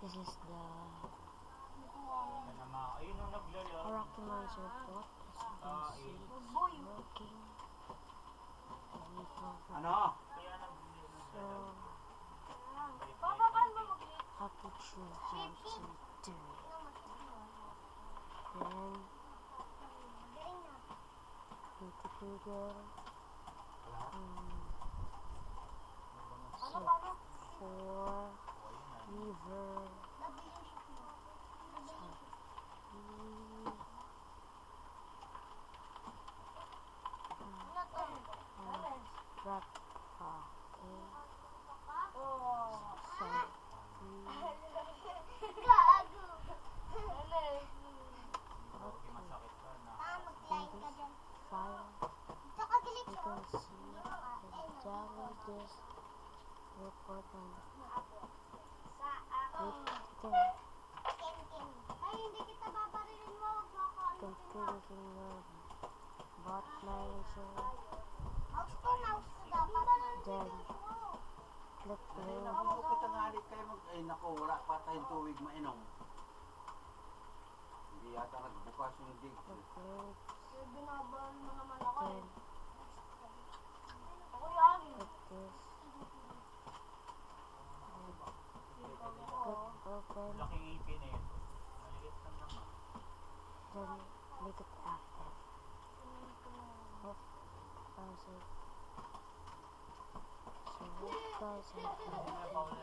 this is the Rocky Monster pot. As you can see, it's working. Ano? So, how to choose how to do it. Then, need to Google. Search for river. Report on bot manager. Then click Ay, naku, magkatangalit kayo ay naku, wala pa tayong tuwig mainom. Hindi yata nagbukas yung dig. Binabal mo naman ako eh. Then Ako yan. click this. Click open. Laking ipin na yun. Maliit lang naman. Then make it active. Pause it. So what guys have